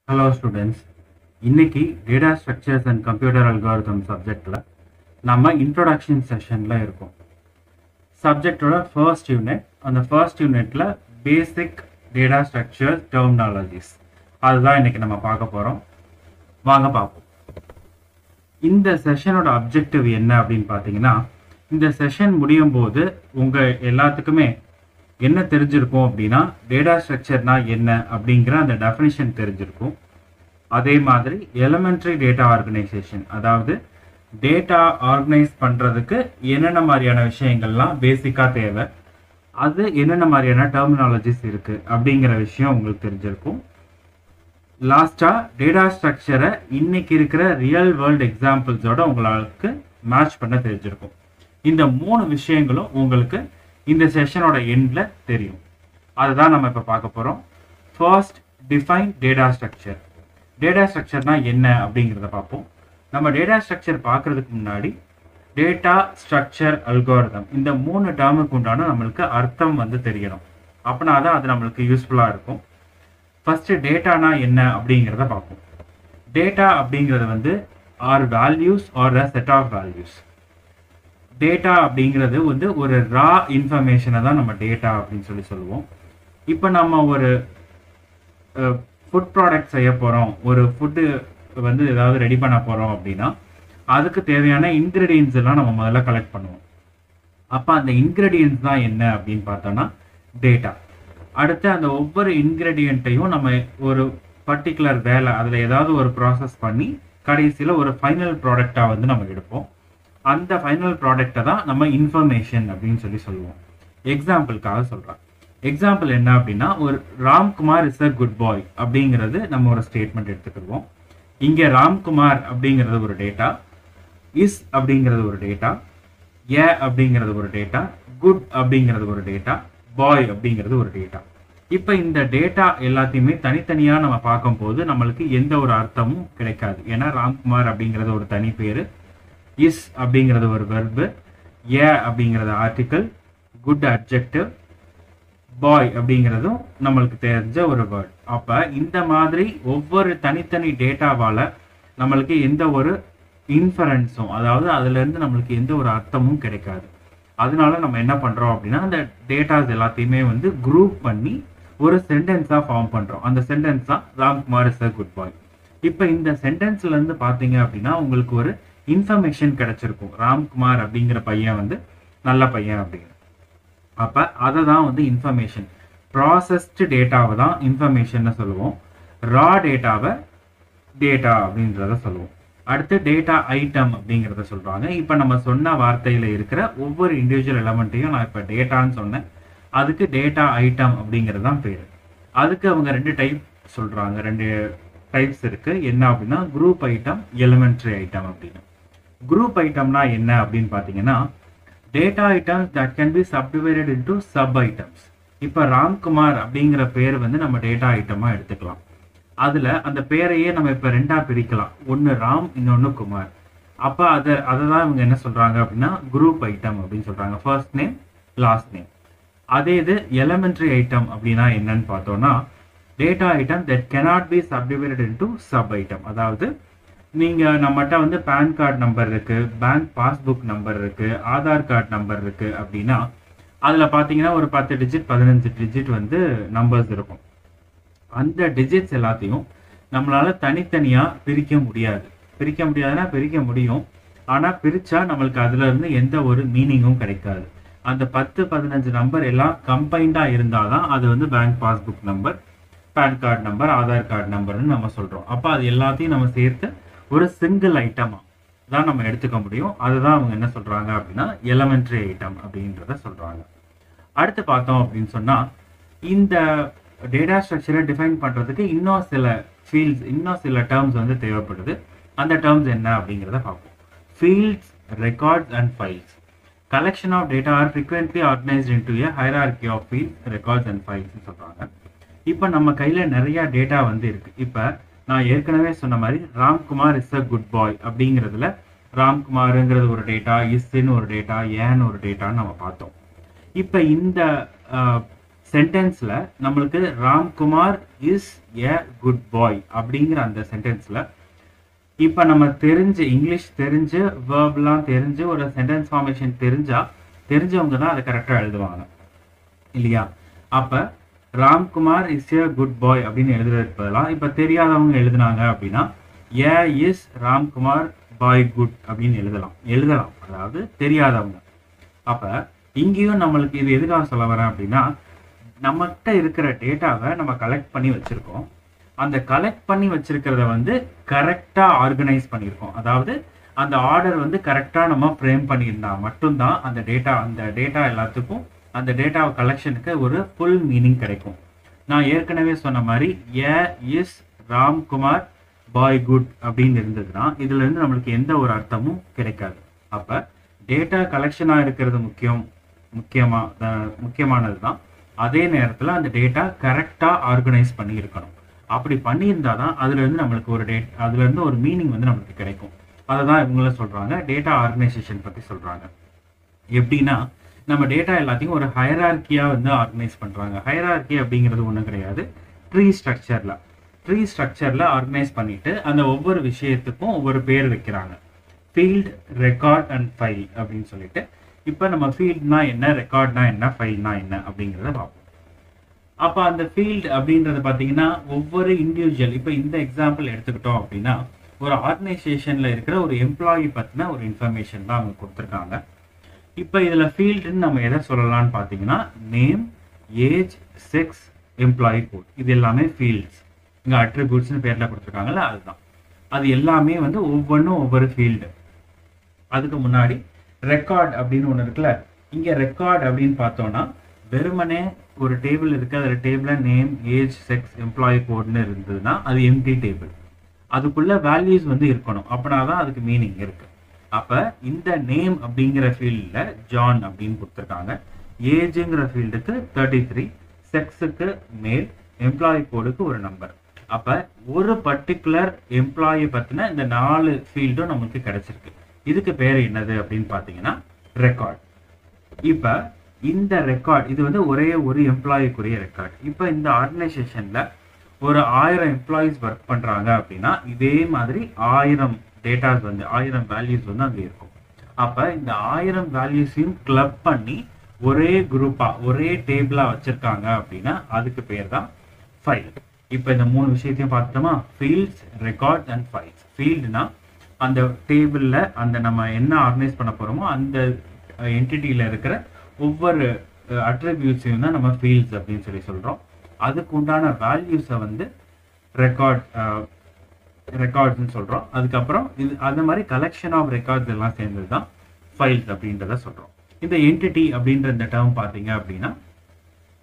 Hello students. இன்னைக்கு data structures and computer algorithm subjectல நம்ம introduction sessionல இருக்கோம். Subjectோட first unit, அந்த first unitல basic data structures terminologies. அதுதான் இன்னைக்கு நம்ம பார்க்க போறோம். வாங்க பார்ப்போம். இந்த செஷனோட objective என்ன அப்படின்னு பார்த்தீங்கன்னா, இந்த செஷன் முடியும் போது உங்க எல்லாத்துக்குமே என்ன தெரிஞ்சிருக்கும் அப்படின்னா டேட்டா ஸ்ட்ரக்சர்னா என்ன அப்படிங்கிற அந்த டெஃபினிஷன் தெரிஞ்சிருக்கும். அதே மாதிரி எலிமெண்டரி டேட்டா ஆர்கனைசேஷன், அதாவது டேட்டா ஆர்கனைஸ் பண்றதுக்கு என்னென்ன மாதிரியான விஷயங்கள்லாம் பேசிக்கா தேவை, அது என்னென்ன மாதிரியான டெர்மினாலஜிஸ் இருக்கு அப்படிங்கிற விஷயம் உங்களுக்கு தெரிஞ்சிருக்கும். லாஸ்டா டேட்டா ஸ்ட்ரக்சரை இன்னைக்கு இருக்கிற ரியல் வேர்ல்டு எக்ஸாம்பிள்ஸோட உங்களுக்கு மேட்ச் பண்ண தெரிஞ்சிருக்கும். இந்த 3 விஷயங்களும் உங்களுக்கு இந்த செஷனோட எண்ட்ல தெரியும். அதுதான் நம்ம இப்ப பார்க்க போறோம். First, define data structure. Data ஸ்ட்ரக்சர்னா என்ன அப்படிங்கிறத பார்ப்போம். நம்ம டேட்டா ஸ்ட்ரக்சர் பார்க்கறதுக்கு முன்னாடி டேட்டா ஸ்ட்ரக்சர் அல்காரிதம் இந்த 3 டேர்முக்கு உண்டான நம்மளுக்கு அர்த்தம் தெரியணும். அப்படின்னா தான் அது நம்மளுக்கு யூஸ்ஃபுல்லா இருக்கும். ஃபர்ஸ்ட் டேட்டானா என்ன அப்படிங்கிறத பார்ப்போம். டேட்டா அப்படிங்கிறது are values are a set of values. Data அப்படிங்கிறது ஒரு ரா இன்ஃபர்மேஷனை தான் நம்ம டேட்டா அப்படின்னு சொல்லுவோம். இப்போ நம்ம ஒரு ஃபுட் ப்ராடக்ட் செய்ய போகிறோம், ஒரு ஃபுட்டு ஏதாவது ரெடி பண்ண போகிறோம் அப்படின்னா அதுக்கு தேவையான இன்க்ரீடியன்ஸ் எல்லாம் நம்ம முதல்ல கலெக்ட் பண்ணுவோம். அப்போ அந்த இன்க்ரீடியன்ஸ் தான் என்ன அப்படின்னு பார்த்தோம்னா டேட்டா. அடுத்து அந்த ஒவ்வொரு இன்க்ரீடியண்ட்டையும் நம்ம ஒரு பர்டிகுலர் வேலை அதில் ஏதாவது ஒரு ப்ராசஸ் பண்ணி கடைசியில் ஒரு ஃபைனல் ப்ராடக்டாக நம்ம எடுப்போம். அந்த ஃபைனல் ப்ராடக்டை தான் நம்ம இன்ஃபர்மேஷன் அப்படின்னு சொல்லுவோம். எக்ஸாம்பிளுக்காக சொல்கிறேன். எக்ஸாம்பிள் என்ன அப்படின்னா, ஒரு ராம்குமார் இஸ் அ குட் பாய் அப்படிங்கிறது நம்ம ஒரு ஸ்டேட்மெண்ட் எடுத்துக்கிடுவோம். இங்கே ராம்குமார் அப்படிங்கிறது ஒரு டேட்டா, இஸ் அப்படிங்கிறது ஒரு டேட்டா, ஏ அப்படிங்கிறது ஒரு டேட்டா, குட் அப்படிங்கிறது ஒரு டேட்டா, பாய் அப்படிங்கிறது ஒரு டேட்டா. இப்போ இந்த டேட்டா எல்லாத்தையுமே தனித்தனியாக நம்ம பார்க்கும்போது நம்மளுக்கு எந்த ஒரு அர்த்தமும் கிடைக்காது. ஏன்னா ராம்குமார் அப்படிங்கிறது ஒரு தனி பேர், இஸ் அப்படிங்கிறது ஒரு வெர்பு, ஏ அப்படிங்கிறது ஆர்டிக்கல், குட் அட்ஜெக்டிவ், பாய் அப்படிங்கிறதும் நம்மளுக்கு தெரிஞ்ச ஒரு வேர்ட். அப்போ இந்த மாதிரி ஒவ்வொரு தனித்தனி டேட்டாவால் நம்மளுக்கு எந்த ஒரு இன்ஃபரன்ஸும், அதாவது அதுலேருந்து நம்மளுக்கு எந்த ஒரு அர்த்தமும் கிடைக்காது. அதனால நம்ம என்ன பண்ணுறோம் அப்படின்னா, அந்த டேட்டாஸ் எல்லாத்தையுமே குரூப் பண்ணி ஒரு சென்டென்ஸாக ஃபார்ம் பண்ணுறோம். அந்த சென்டென்ஸ் தான் ராம்குமார் இஸ் அ குட் பாய். இப்போ இந்த சென்டென்ஸ்லேருந்து பார்த்தீங்க அப்படின்னா உங்களுக்கு ஒரு இன்ஃபர்மேஷன் கிடைச்சிருக்கும். ராம்குமார் அப்படிங்கிற பையன் நல்ல பையன் அப்படிங்கிற. அப்போ அதை தான் இன்ஃபர்மேஷன். ப்ராசஸ்டு டேட்டாவை தான் இன்ஃபர்மேஷன் சொல்லுவோம். ரா டேட்டாவை டேட்டா அப்படின்றத சொல்லுவோம். அடுத்து டேட்டா ஐட்டம் அப்படிங்கிறத சொல்றாங்க. இப்போ நம்ம சொன்ன வார்த்தையில இருக்கிற ஒவ்வொரு இண்டிவிஜுவல் எலமெண்ட்டையும் நான் இப்போ டேட்டான்னு சொன்னேன், அதுக்கு டேட்டா ஐட்டம் அப்படிங்கிறது தான் பேர். அதுக்கு அவங்க 2 டைப் சொல்றாங்க, 2 டைப்ஸ் இருக்கு. என்ன அப்படின்னா குரூப் ஐட்டம், எலிமெண்டரி ஐட்டம் அப்படின்னு. குரூப் ஐட்டம்னா என்ன அப்படின்னு பார்த்தீங்கன்னா, data items that can be subdivided into sub items. இப்போ ராம்குமார் அப்படிங்கிற பேர் நம்ம டேட்டா ஐட்டமா எடுத்துக்கலாம். அதுல அந்த பேரையே நம்ம இப்போ 2ஆ பிரிக்கலாம், ஒன்று ராம், இன்னொன்று குமார். அப்போ அதை தான் இவங்க என்ன சொல்றாங்க அப்படின்னா குரூப் ஐட்டம் அப்படின்னு சொல்றாங்க. First name, last name. அதே இது எலிமெண்டரி ஐட்டம் அப்படின்னா என்னன்னு பார்த்தோம்னா, data item that cannot be subdivided into sub item. அதாவது நீங்க நம்மகிட்ட பேன் கார்டு நம்பர் இருக்கு, பேங்க் பாஸ்புக் நம்பர் இருக்கு, ஆதார் கார்டு நம்பர் இருக்கு அப்படின்னா அதுல பாத்தீங்கன்னா ஒரு 10 டிஜிட் 15 டிஜிட் நம்பர்ஸ் இருக்கும். அந்த டிஜிட்ஸ் எல்லாத்தையும் நம்மளால தனித்தனியா பிரிக்க முடியாது. பிரிக்க முடியும், ஆனா பிரிச்சா நம்மளுக்கு அதுல இருந்து எந்த ஒரு மீனிங்கும் கிடைக்காது. அந்த 10-15 நம்பர் எல்லாம் கம்பைண்டா இருந்தாதான் அது bank passbook number, PAN card number, Aadhaar card நம்பர்னு நம்ம சொல்றோம். அப்ப அது எல்லாத்தையும் நம்ம சேர்த்து ஒரு சிங்கிள் ஐட்டமா தான் நம்ம எடுத்துக்க முடியும். அதுதான் அவங்க என்ன சொல்றாங்க அப்படின்னா எலிமெண்டரி ஐட்டம் அப்படின்றத சொல்றாங்க. அடுத்து பார்த்தோம் அப்படின்னு சொன்னா, இந்த டேட்டா ஸ்ட்ரக்சரை டிஃபைன் பண்றதுக்கு இன்னும் சில ஃபீல்ட்ஸ், இன்னும் சில டேர்ம்ஸ் தேவைப்படுது. அந்த டேர்ம்ஸ் என்ன அப்படிங்கிறத பார்ப்போம். Fields, records and files. Collection of data are frequently organized into a hierarchy of fields, records and files சொல்றாங்க. இப்போ நம்ம கையில நிறைய டேட்டா இருக்கு. இப்போ நான் ஏற்கனவே சொன்ன மாதிரி ராம்குமார் இஸ் அ குட் பாய் அப்படிங்கிறதுல ராம்குமாருங்கிறது ஒரு டேட்டா, இஸ்ன்னு ஒரு டேட்டா, ஏன்னு ஒரு டேட்டான்னு நம்ம பார்த்தோம். இப்போ இந்த சென்டென்ஸ்ல நம்மளுக்கு ராம்குமார் இஸ் எ குட் பாய் அப்படிங்கிற அந்த சென்டென்ஸ்ல இப்போ நம்ம இங்கிலீஷ் தெரிஞ்சு வேர்ப்லாம் தெரிஞ்சு ஒரு சென்டென்ஸ் ஃபார்மேஷன் தெரிஞ்சவங்க தான் அதை கரெக்டாக எழுதுவாங்க இல்லையா? அப்போ ராம்குமார் இஸ் எ குட் பாய் அப்படின்னு எழுதுறதுக்கு பதிலாக இப்போ தெரியாதவங்க எழுதுனாங்க அப்படின்னா ஏ இஸ் ராம்குமார் பாய் குட் அப்படின்னு எழுதலாம், அதாவது தெரியாதவங்க. அப்போ இங்கேயும் நம்மளுக்கு இது எதுக்காக சொல்ல வரேன் அப்படின்னா, நம்மகிட்ட இருக்கிற டேட்டாவை நம்ம கலெக்ட் பண்ணி வச்சிருக்கோம். அந்த கலெக்ட் பண்ணி வச்சிருக்கிறத வந்து கரெக்டாக ஆர்கனைஸ் பண்ணியிருக்கோம். அதாவது அந்த ஆர்டர் வந்து கரெக்டாக நம்ம ஃப்ரேம் பண்ணியிருந்தா மட்டும்தான் அந்த டேட்டா எல்லாத்துக்கும் அந்த டேட்டா கலெக்ஷனுக்கு ஒரு ஃபுல் மீனிங் கிடைக்கும். நான் ஏற்கனவே சொன்ன மாதிரி ஏ இஸ் ராம்குமார் பாய் குட் அப்படின்னு இருந்ததுன்னா இதுலேருந்து நம்மளுக்கு எந்த ஒரு அர்த்தமும் கிடைக்காது. அப்போ டேட்டா கலெக்ஷனாக இருக்கிறது முக்கியமானது தான். அதே நேரத்தில் அந்த டேட்டா கரெக்டாக ஆர்கனைஸ் பண்ணி இருக்கணும். அப்படி பண்ணியிருந்தா தான் அதுலேருந்து நம்மளுக்கு அதுலேருந்து ஒரு மீனிங் வந்து நம்மளுக்கு கிடைக்கும். அதை தான் இவங்களும் சொல்கிறாங்க, டேட்டா ஆர்கனைசேஷன் பற்றி சொல்கிறாங்க. எப்படின்னா நம்ம டேட்டா எல்லாத்தையும் ஒரு ஹைரார்க்கியாக வந்து ஆர்கனைஸ் பண்ணுறாங்க. ஹைரார்க்கி அப்படிங்கிறது ஒன்றும் கிடையாது, ட்ரீ ஸ்ட்ரக்சரில் ஆர்கனைஸ் பண்ணிட்டு அந்த ஒவ்வொரு விஷயத்துக்கும் ஒவ்வொரு பேர் வைக்கிறாங்க. ஃபீல்ட், ரெக்கார்ட் அண்ட் ஃபைல் அப்படின்னு சொல்லிட்டு. இப்போ நம்ம ஃபீல்ட்னா என்ன, ரெக்கார்ட்னா என்ன, ஃபைல்னா என்ன அப்படிங்கிறத பார்ப்போம். அப்போ அந்த ஃபீல்டு அப்படின்றது பார்த்தீங்கன்னா ஒவ்வொரு இண்டிவிஜுவல், இப்போ இந்த எக்ஸாம்பிள் எடுத்துக்கிட்டோம் அப்படின்னா ஒரு ஆர்கனைசேஷனில் இருக்கிற ஒரு எம்ப்ளாயி பற்றின ஒரு இன்ஃபர்மேஷன் தான் அவங்க கொடுத்துருக்காங்க. இப்போ இதில் ஃபீல்டுன்னு நம்ம எதை சொல்லலாம்னு பார்த்தீங்கன்னா name, age, sex, employee code, இது எல்லாமே ஃபீல்ட்ஸ். இங்கே அட்ரிபியூட்ஸ்னு பேரில் கொடுத்துருக்காங்கல்ல, அதுதான். அது எல்லாமே வந்து ஒவ்வொன்றும் ஒவ்வொரு ஃபீல்டு. அதுக்கு முன்னாடி ரெக்கார்ட் அப்படின்னு ஒன்று இருக்குல்ல, இங்கே ரெக்கார்ட் அப்படின்னு பார்த்தோன்னா வெறுமனே ஒரு டேபிள் இருக்குது, அதில் டேபிளில் நேம், ஏஜ், செக்ஸ், எம்ப்ளாயி கோட்னு இருந்ததுன்னா அது எம்டி டேபிள். அதுக்குள்ள வேல்யூஸ் வந்து இருக்கணும், அப்படின்னா தான் அதுக்கு மீனிங் இருக்குது. அப்போ இந்த நேம் அப்படிங்கிற ஃபீல்டில் ஜான் அப்படின்னு கொடுத்துருக்காங்க. ஏஜுங்கிற ஃபீல்டுக்கு 33, செக்ஸுக்கு மேல், எம்ப்ளாயி கோடுக்கு ஒரு நம்பர். அப்போ ஒரு பர்டிகுலர் எம்ப்ளாயி பற்றின இந்த 4 ஃபீல்டும் நமக்கு கிடைச்சிருக்கு. இதுக்கு பேர் என்னது அப்படின்னு பார்த்தீங்கன்னா ரெக்கார்ட். இப்போ இந்த ரெக்கார்ட் இது வந்து ஒரே ஒரு எம்ப்ளாயிக்குரிய ரெக்கார்ட். இப்போ இந்த ஆர்கனைசேஷனில் ஒரு 1000 எம்ப்ளாயிஸ் ஒர்க் பண்ணுறாங்க அப்படின்னா இதே மாதிரி 1000 டேட்டாஸ் வந்து 1000 வேல்யூஸ் வந்து அங்கே இருக்கும். அப்போ இந்த 1000 வேல்யூஸையும் கிளப் பண்ணி ஒரே குரூப்பாக ஒரே டேபிளாக வச்சுருக்காங்க அப்படின்னா அதுக்கு பேர் தான் ஃபைல். இப்போ இந்த 3 விஷயத்தையும் பார்த்துட்டோமா, ஃபீல்ட்ஸ், ரெக்கார்ட்ஸ் அண்ட் ஃபைல்ஸ். ஃபீல்டுனா அந்த டேபிளில் அந்த நம்ம என்ன ஆர்கனைஸ் பண்ண போகிறோமோ அந்த என்டிட்டியில் இருக்கிற ஒவ்வொரு அட்ரிபியூட்ஸையும் தான் நம்ம ஃபீல்ட்ஸ் அப்படின்னு சொல்கிறோம். அதுக்கு உண்டான வேல்யூஸை வந்து ரெக்கார்ட்ஸ்ன்னு சொல்கிறோம். அதுக்கப்புறம் இது அந்த மாதிரி கலெக்ஷன் ஆஃப் ரெக்கார்ட்ஸ் எல்லாம் சேர்ந்தது தான் ஃபைல்ஸ் அப்படின்றத சொல்கிறோம். இந்த என்டிட்டி அப்படின்ற இந்த டேர்ம் பார்த்தீங்க அப்படின்னா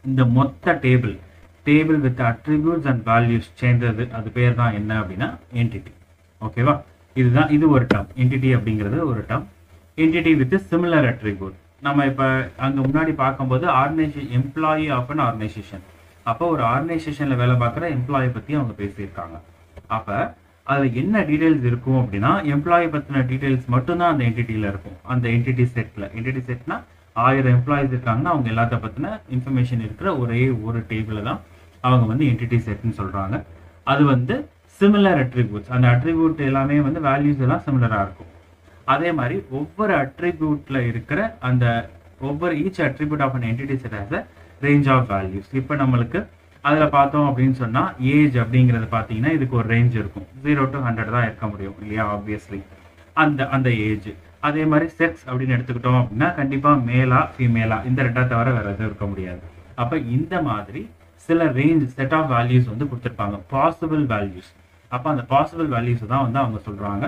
இந்த மொத்த table with attributes and values சேர்ந்தது, அது பேர் தான் என்ன அப்படின்னா என்டிட்டி. ஓகேவா? இது ஒரு டேர்ம். என்டிட்டி அப்படிங்கிறது ஒரு term. Entity with similar attribute. நம்ம இப்போ அங்கே முன்னாடி பார்க்கும்போது எம்ப்ளாயி ஆஃப் அன் ஆர்கனைசேஷன். அப்போ ஒரு ஆர்கனைசேஷனில் வேலை பார்க்குற எம்ப்ளாயி பற்றி அவங்க பேசியிருக்காங்க. அப்போ அதில் என்ன டீட்டெயில்ஸ் இருக்கும் அப்படின்னா எம்ப்ளாயி பற்றின டீட்டெயில்ஸ் மட்டும்தான் அந்த என்டிட்டியில் இருக்கும். அந்த என்டிட்டி செட்னா 1000 எம்ப்ளாயிஸ் இருக்காங்கன்னா அவங்க எல்லாத்த பற்றின இன்ஃபர்மேஷன் இருக்கிற ஒரே ஒரு டேபிளில் தான் அவங்க வந்து என்டிட்டி செட்னு சொல்கிறாங்க. அது வந்து சிமிலர் அட்ரிபியூட்ஸ், அந்த அட்ரிபியூட் எல்லாமே வந்து வேல்யூஸ் எல்லாம் சிமிலராக இருக்கும். அதே மாதிரி ஒவ்வொரு அட்ரிபியூட்ல இருக்கிற அந்த each attribute of an entity set has a range of values. இப்போ நம்மளுக்கு அதில் பார்த்தோம் அப்படின்னு சொன்னால் ஏஜ் அப்படிங்கிறது பார்த்தீங்கன்னா இதுக்கு ஒரு ரேஞ்ச் இருக்கும். 0 to 100 தான் இருக்க முடியும் இல்லையா? ஆப்வியஸ்லி அந்த ஏஜ். அதே மாதிரி செக்ஸ் அப்படின்னு எடுத்துக்கிட்டோம் அப்படின்னா கண்டிப்பாக மேலா ஃபீமேலா இந்த 2 தவிர வேறு எதுவும் இருக்க முடியாது. அப்போ இந்த மாதிரி சில ரேஞ்ச் செட் ஆஃப் வேல்யூஸ் வந்து கொடுத்துருப்பாங்க, பாசிபிள் வேல்யூஸ். அப்போ அந்த பாசிபிள் வேல்யூஸ் தான் வந்து அவங்க சொல்கிறாங்க.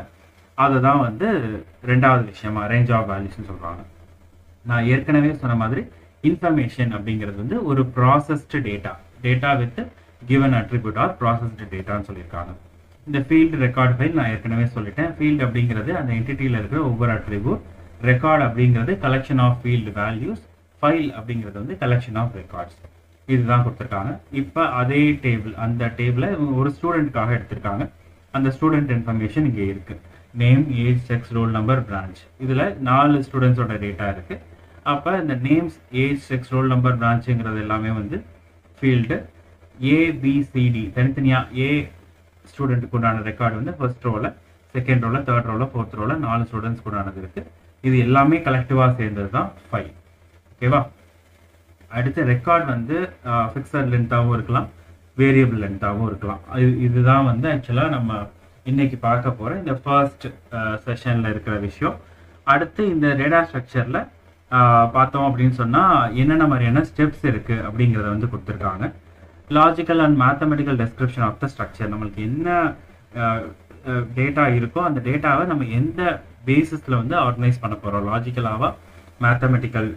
அதை தான் வந்து 2வது விஷயமா ரேஞ்ச் ஆஃப் வேல்யூஸ்ன்னு சொல்கிறாங்க. நான் ஏற்கனவே சொன்ன மாதிரி இன்ஃபர்மேஷன் அப்படிங்கிறது வந்து ஒரு processed data with given attribute or processed டேட்டான்னு சொல்லியிருக்காங்க. இந்த ஃபீல்டு, ரெக்கார்ட், ஃபைல் நான் ஏற்கனவே சொல்லிட்டேன். ஃபீல்டு அப்படிங்கிறது அந்த என்டிட்டியில் இருக்கிற ஒவ்வொரு அட்ரிபியூட், ரெக்கார்ட் அப்படிங்கிறது collection of field values, file அப்படிங்கிறது வந்து கலெக்ஷன் ஆஃப் ரெக்கார்ட்ஸ். இதுதான் கொடுத்துருக்காங்க. இப்போ அதே அந்த டேபிளை ஒரு ஸ்டூடெண்ட்டுக்காக எடுத்திருக்காங்க. அந்த ஸ்டூடெண்ட் இன்ஃபர்மேஷன் இங்கே இருக்குது. Name, age, sex, roll number, branch. இதில் 4 ஸ்டூடெண்ட்ஸோட டேட்டா இருக்குது. அப்போ இந்த names, age, sex, roll number, பிரான்ச்சுங்கிறது எல்லாமே வந்து ஃபீல்டு. ஏபிசிடி தனித்தனியாக ஏ ஸ்டூடெண்ட்டுக்கு உண்டான ரெக்கார்டு வந்து ஃபர்ஸ்ட் ரோவில், செகண்ட் ரோவில், தேர்ட் ரோவில், ஃபோர்த் ரோவில் 4 ஸ்டூடெண்ட்ஸ்க்கு உண்டானது இருக்குது. இது எல்லாமே கலெக்டிவாக சேர்ந்தது தான் ஃபைல். ஓகேவா? அடுத்து ரெக்கார்ட் வந்து ஃபிக்ஸட் லென்த்தாகவும் இருக்கலாம், வேரியபிள் லென்த்தாகவும் இருக்கலாம். இதுதான் வந்து ஆக்சுவலாக நம்ம இன்னைக்கு பார்க்க போகிற இந்த ஃபர்ஸ்ட் செஷனில் இருக்கிற விஷயம். அடுத்து இந்த டேட்டா ஸ்ட்ரக்சரில் பார்த்தோம் அப்படின்னு சொன்னால் என்னென்ன மாதிரியான ஸ்டெப்ஸ் இருக்குது அப்படிங்கிறத வந்து கொடுத்துருக்காங்க. Logical and mathematical description of the structure. நம்மளுக்கு என்ன டேட்டா இருக்கோ அந்த டேட்டாவை நம்ம எந்த பேசிஸில் வந்து ஆர்கனைஸ் பண்ண போகிறோம், லாஜிக்கலாவா மேத்தமெட்டிக்கல்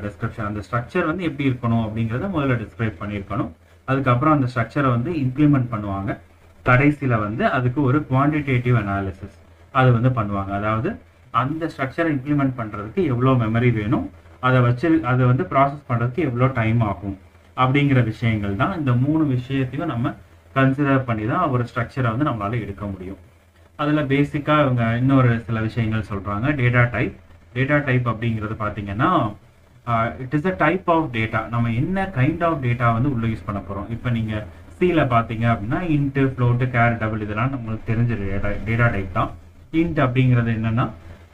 டெஸ்கிரிப்ஷன். அந்த ஸ்ட்ரக்சர் வந்து எப்படி இருக்கணும் அப்படிங்கிறத முதல்ல டிஸ்கிரைப் பண்ணியிருக்கணும். அதுக்கப்புறம் அந்த ஸ்ட்ரக்சரை வந்து இம்ப்ளிமெண்ட் பண்ணுவாங்க. கடைசியில் வந்து அதுக்கு ஒரு குவான்டிடேட்டிவ் அனாலிசிஸ் அது வந்து பண்ணுவாங்க. அதாவது அந்த ஸ்ட்ரக்சரை இம்ப்ளிமெண்ட் பண்ணுறதுக்கு எவ்வளோ மெமரி வேணும், அதை வந்து ப்ராசஸ் பண்ணுறதுக்கு எவ்வளோ டைம் ஆகும் அப்படிங்கிற விஷயங்கள் தான். இந்த 3 விஷயத்தையும் நம்ம கன்சிடர் பண்ணி தான் ஒரு ஸ்ட்ரக்சரை வந்து நம்மளால எடுக்க முடியும். அதில் பேசிக்காக இவங்க இன்னொரு சில விஷயங்கள் சொல்கிறாங்க. டேட்டா டைப் அப்படிங்கிறது பார்த்தீங்கன்னா it is a type of data. நம்ம என்ன கைண்ட் ஆஃப் டேட்டா வந்து உள்ளே யூஸ் பண்ண போகிறோம். இப்போ நீங்கள் சியில் பார்த்தீங்க அப்படின்னா இன்ட்டு, ஃப்ளோட்டு, கேர், டபுள் இதெல்லாம் நம்மளுக்கு தெரிஞ்ச டேட்டா டைப் தான். இன்ட் அப்படிங்கிறது என்னென்னா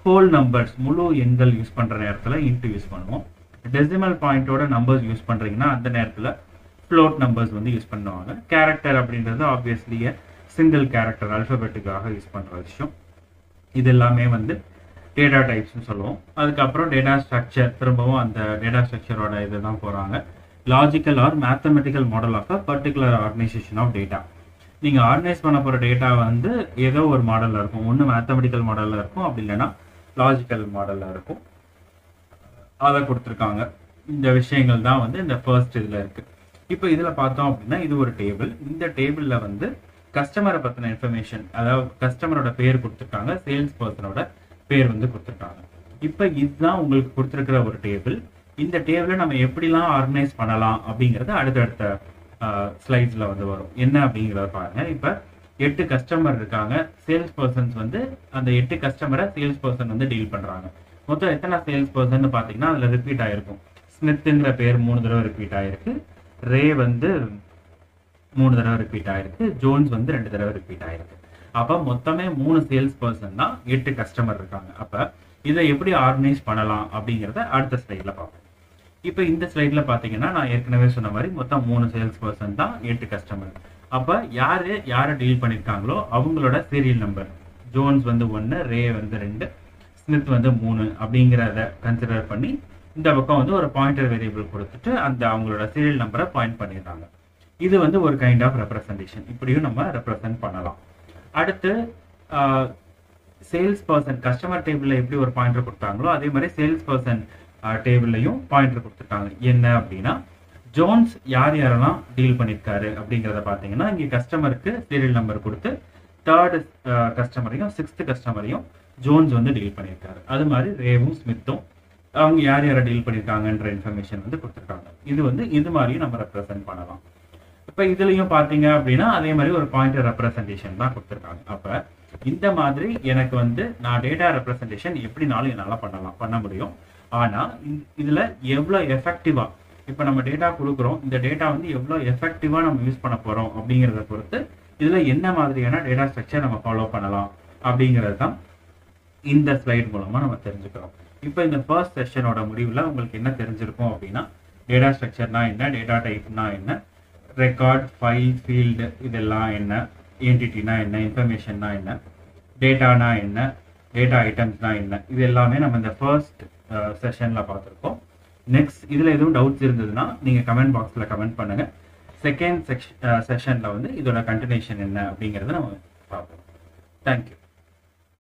ஹோல் நம்பர்ஸ், முழு எண்கள் யூஸ் பண்ணுற நேரத்தில் இன்ட்டு யூஸ் பண்ணுவோம். டெசிமல் பாயிண்டோட நம்பர்ஸ் யூஸ் பண்ணுறீங்கன்னா அந்த நேரத்தில் ஃப்ளோட் நம்பர்ஸ் வந்து யூஸ் பண்ணுவாங்க. கேரக்டர் அப்படின்றது ஆப்வியஸ்லி சிங்கிள் கேரக்டர் அல்ஃபபெட்டுக்காக யூஸ் பண்ணுற விஷயம். இது எல்லாமே வந்து டேட்டா டைப்ஸ்னு சொல்லுவோம். அதுக்கப்புறம் டேட்டா ஸ்ட்ரக்சர், திரும்பவும் அந்த டேட்டா ஸ்ட்ரக்சரோட இது தான் போகிறாங்க. Logical or mathematical model of a particular organization of data. நீங்கள் ஆர்கனைஸ் பண்ண போகிற டேட்டா வந்து ஏதோ ஒரு மாடலில் இருக்கும். ஒன்று மேத்தமெட்டிக்கல் மாடலில் இருக்கும், அப்படி இல்லைன்னா லாஜிக்கல் மாடலில் இருக்கும். அதை கொடுத்துருக்காங்க. இந்த விஷயங்கள் தான் வந்து இந்த ஃபர்ஸ்ட் இதில் இருக்குது. இப்போ இதில் பார்த்தோம் அப்படின்னா இது ஒரு டேபிள். இந்த டேபிளில் வந்து கஸ்டமரை பற்றின இன்ஃபர்மேஷன், அதாவது கஸ்டமரோட பேர் கொடுத்துருக்காங்க, சேல்ஸ் பர்சனோட பேர் வந்து கொடுத்துருக்காங்க. இப்போ இதுதான் உங்களுக்கு கொடுத்துருக்கிற ஒரு டேபிள். இந்த டேபிளை நம்ம எப்படிலாம் ஆர்கனைஸ் பண்ணலாம் அப்படிங்கிறது அடுத்தடுத்த ஸ்லைட்ஸில் வந்து வரும். என்ன அப்படிங்கிறத பாருங்க. இப்போ 8 கஸ்டமர் இருக்காங்க. சேல்ஸ் பர்சன்ஸ் வந்து அந்த 8 கஸ்டமரை சேல்ஸ் பர்சன் வந்து டீல் பண்ணுறாங்க. மொத்தம் எத்தனை சேல்ஸ் பர்சன் பார்த்தீங்கன்னா அதில் ரிப்பீட் ஆகிருக்கும். ஸ்மித்துங்கிற பேர் 3 தடவை ரிப்பீட் ஆகிருக்கு, ரே வந்து 3 தடவை ரிப்பீட் ஆகிருக்கு, ஜோன்ஸ் வந்து 2 தடவை ரிப்பீட் ஆகிருக்கு. அப்போ மொத்தமே 3 சேல்ஸ் பர்சன் தான் 8 கஸ்டமர் இருக்காங்க. அப்போ இதை எப்படி ஆர்கனைஸ் பண்ணலாம் அப்படிங்கிறத அடுத்த ஸ்லைடில் பார்ப்போம். இப்போ இந்த ஸ்லைடில் பார்த்தீங்கன்னா நான் ஏற்கனவே சொன்ன மாதிரி மொத்தம் 3 சேல்ஸ் பர்சன் தான் 8 கஸ்டமர். அப்போ யாரை டீல் பண்ணியிருக்காங்களோ அவங்களோட சீரியல் நம்பர், ஜோன்ஸ் வந்து 1, ரே வந்து 2, ஸ்மித் வந்து 3 அப்படிங்கிறத கன்சிடர் பண்ணி இந்த பக்கம் வந்து ஒரு பாயிண்டர் வேரியபிள் கொடுத்துட்டு அந்த அவங்களோட சீரியல் நம்பரை பாயிண்ட் பண்ணிடுறாங்க. இது வந்து ஒரு கைண்ட் ஆஃப் ரெப்ரசன்டேஷன். இப்படியும் நம்ம ரெப்ரசன்ட் பண்ணலாம். அடுத்து சேல்ஸ் பர்சன் கஸ்டமர் டேபிளில் எப்படி ஒரு பாயிண்டர் கொடுத்தாங்களோ அதே மாதிரி சேல்ஸ் பர்சன் டேபிள்லையும் பாயிண்டர் கொடுத்துருக்காங்க. என்ன அப்படின்னா ஜோன்ஸ் யாரெல்லாம் டீல் பண்ணியிருக்காரு அப்படிங்கிறத பார்த்தீங்கன்னா இங்கே கஸ்டமருக்கு சீரியல் நம்பர் கொடுத்து 3rd கஸ்டமரையும் 6th கஸ்டமரையும் ஜோன்ஸ் வந்து டீல் பண்ணியிருக்காரு. அது மாதிரி ரேவும் ஸ்மித்தும் அவங்க யாரை டீல் பண்ணியிருக்காங்கன்ற இன்ஃபர்மேஷன் வந்து கொடுத்துருக்காங்க. இது வந்து இது மாதிரியும் நம்ம ரெப்ரசென்ட் பண்ணலாம். இப்போ இதுலையும் பார்த்தீங்க அப்படின்னா அதே மாதிரி ஒரு பாயிண்டர் ரெப்ரசன்டேஷன் தான் கொடுத்துருக்காங்க. அப்போ இந்த மாதிரி எனக்கு வந்து நான் டேட்டா ரெப்ரசன்டேஷன் எப்படினாலும் என்னால் பண்ண முடியும். ஆனால் இதில் எவ்வளோ எஃபெக்டிவாக இப்போ நம்ம டேட்டா கொடுக்குறோம், இந்த டேட்டா வந்து எவ்வளோ எஃபெக்டிவாக நம்ம யூஸ் பண்ண போகிறோம் அப்படிங்கிறத பொறுத்து இதில் என்ன மாதிரியான டேட்டா ஸ்ட்ரக்சர் நம்ம ஃபாலோ பண்ணலாம் அப்படிங்கிறது தான் இந்த ஸ்லைட் மூலமாக நம்ம தெரிஞ்சுக்கிறோம். இப்போ இந்த ஃபர்ஸ்ட் செஷனோட முடிவில் உங்களுக்கு என்ன தெரிஞ்சிருக்கும் அப்படின்னா டேட்டா ஸ்ட்ரக்சர்னா என்ன, டேட்டா டைப்னா என்ன, ரெக்கார்ட், ஃபைல், ஃபீல்டு இதெல்லாம் என்ன, என்டிட்டினா என்ன, இன்ஃபர்மேஷன்னா என்ன, டேட்டானா என்ன, டேட்டா ஐட்டம்ஸ்னா என்ன, இது எல்லாமே நம்ம இந்த ஃபர்ஸ்ட் செஷனில் பார்த்துருக்கோம். நெக்ஸ்ட் இதில் எதுவும் டவுட்ஸ் இருந்ததுன்னா நீங்கள் கமெண்ட் பாக்ஸில் கமெண்ட் பண்ணுங்கள். செகண்ட் செஷனில் வந்து இதோட கண்டினியூஷன் என்ன அப்படிங்கிறத நம்ம பார்ப்போம். தேங்க்யூ.